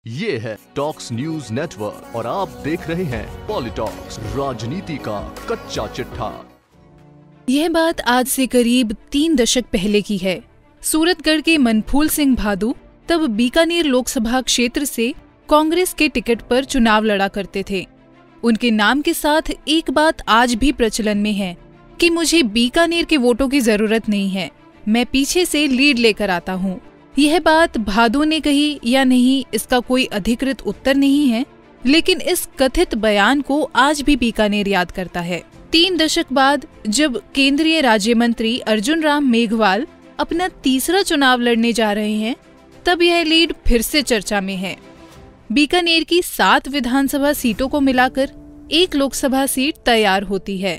ये है talks news network और आप देख रहे हैं पॉलिटॉक्स, राजनीति का कच्चा चिट्ठा। यह बात आज से करीब 3 दशक पहले की है। सूरतगढ़ के मनफूल सिंह भादु तब बीकानेर लोकसभा क्षेत्र से कांग्रेस के टिकट पर चुनाव लड़ा करते थे। उनके नाम के साथ एक बात आज भी प्रचलन में है कि मुझे बीकानेर के वोटों की जरूरत नहीं है, मैं पीछे से लीड लेकर आता हूँ। यह बात भादु ने कही या नहीं, इसका कोई अधिकृत उत्तर नहीं है, लेकिन इस कथित बयान को आज भी बीकानेर याद करता है। 3 दशक बाद जब केंद्रीय राज्य मंत्री अर्जुन राम मेघवाल अपना तीसरा चुनाव लड़ने जा रहे हैं, तब यह लीड फिर से चर्चा में है। बीकानेर की 7 विधानसभा सीटों को मिलाकर 1 लोकसभा सीट तैयार होती है।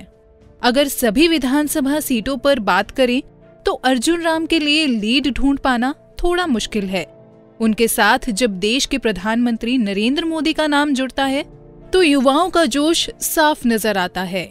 अगर सभी विधानसभा सीटों पर बात करें तो अर्जुन राम के लिए लीड ढूंढ पाना थोड़ा मुश्किल है। उनके साथ जब देश के प्रधानमंत्री नरेंद्र मोदी का नाम जुड़ता है तो युवाओं का जोश साफ नजर आता है।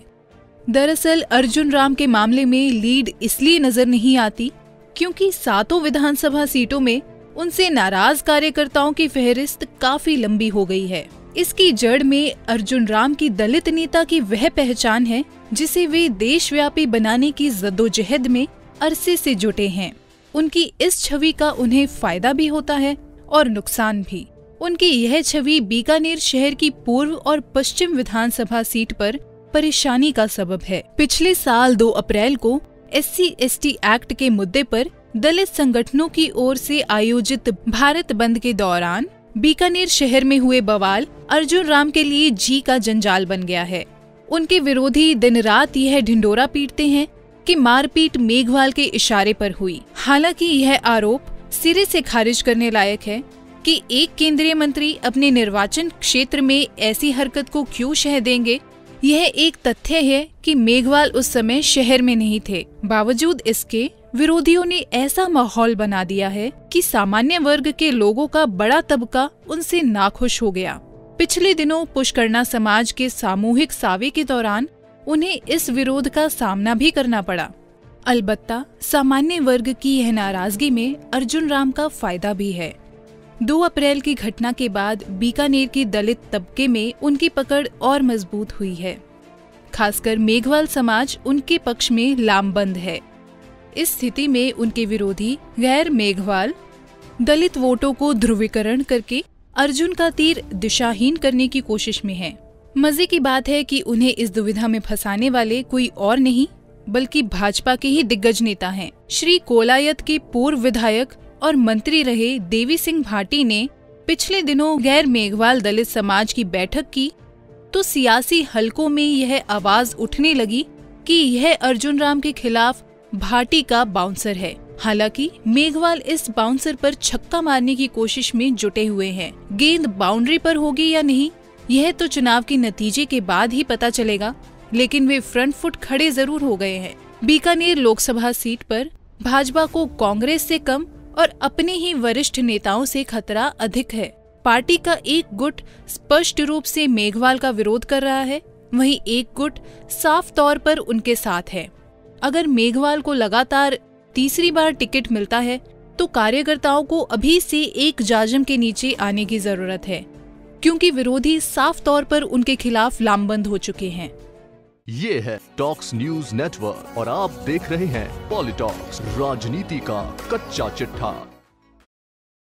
दरअसल अर्जुन राम के मामले में लीड इसलिए नजर नहीं आती क्योंकि 7 विधानसभा सीटों में उनसे नाराज कार्यकर्ताओं की फहरिस्त काफी लंबी हो गई है। इसकी जड़ में अर्जुन राम की दलित नेता की वह पहचान है जिसे वे देशव्यापी बनाने की जद्दोजहद में अरसे से जुटे हैं। उनकी इस छवि का उन्हें फायदा भी होता है और नुकसान भी। उनकी यह छवि बीकानेर शहर की पूर्व और पश्चिम विधानसभा सीट पर परेशानी का सबब है। पिछले साल 2 अप्रैल को SC/ST एक्ट के मुद्दे पर दलित संगठनों की ओर से आयोजित भारत बंद के दौरान बीकानेर शहर में हुए बवाल अर्जुन राम के लिए जी का जंजाल बन गया है। उनके विरोधी दिन रात यह ढिंडोरा पीटते हैं कि मारपीट मेघवाल के इशारे पर हुई। हालांकि यह आरोप सिरे से खारिज करने लायक है कि एक केंद्रीय मंत्री अपने निर्वाचन क्षेत्र में ऐसी हरकत को क्यों शह देंगे। यह एक तथ्य है कि मेघवाल उस समय शहर में नहीं थे। बावजूद इसके विरोधियों ने ऐसा माहौल बना दिया है कि सामान्य वर्ग के लोगों का बड़ा तबका उनसे नाखुश हो गया। पिछले दिनों पुष्करना समाज के सामूहिक सावे के दौरान उन्हें इस विरोध का सामना भी करना पड़ा। अलबत्ता सामान्य वर्ग की यह नाराजगी में अर्जुन राम का फायदा भी है। 2 अप्रैल की घटना के बाद बीकानेर की दलित तबके में उनकी पकड़ और मजबूत हुई है। खासकर मेघवाल समाज उनके पक्ष में लामबंद है। इस स्थिति में उनके विरोधी गैर मेघवाल दलित वोटों को ध्रुवीकरण करके अर्जुन का तीर दिशाहीन करने की कोशिश में है। मजे की बात है कि उन्हें इस दुविधा में फंसाने वाले कोई और नहीं बल्कि भाजपा के ही दिग्गज नेता हैं। श्री कोलायत के पूर्व विधायक और मंत्री रहे देवी सिंह भाटी ने पिछले दिनों गैर मेघवाल दलित समाज की बैठक की तो सियासी हलकों में यह आवाज उठने लगी कि यह अर्जुन राम के खिलाफ भाटी का बाउंसर है। हालांकि मेघवाल इस बाउंसर पर छक्का मारने की कोशिश में जुटे हुए हैं। गेंद बाउंड्री पर होगी या नहीं, यह तो चुनाव के नतीजे के बाद ही पता चलेगा, लेकिन वे फ्रंट फुट खड़े जरूर हो गए हैं। बीकानेर लोकसभा सीट पर भाजपा को कांग्रेस से कम और अपने ही वरिष्ठ नेताओं से खतरा अधिक है। पार्टी का एक गुट स्पष्ट रूप से मेघवाल का विरोध कर रहा है, वहीं एक गुट साफ तौर पर उनके साथ है। अगर मेघवाल को लगातार तीसरी बार टिकट मिलता है तो कार्यकर्ताओं को अभी से एक जाजम के नीचे आने की जरूरत है, क्योंकि विरोधी साफ तौर पर उनके खिलाफ लामबंद हो चुके हैं। ये है टॉक्स न्यूज नेटवर्क और आप देख रहे हैं पॉलिटॉक्स, राजनीति का कच्चा चिट्ठा।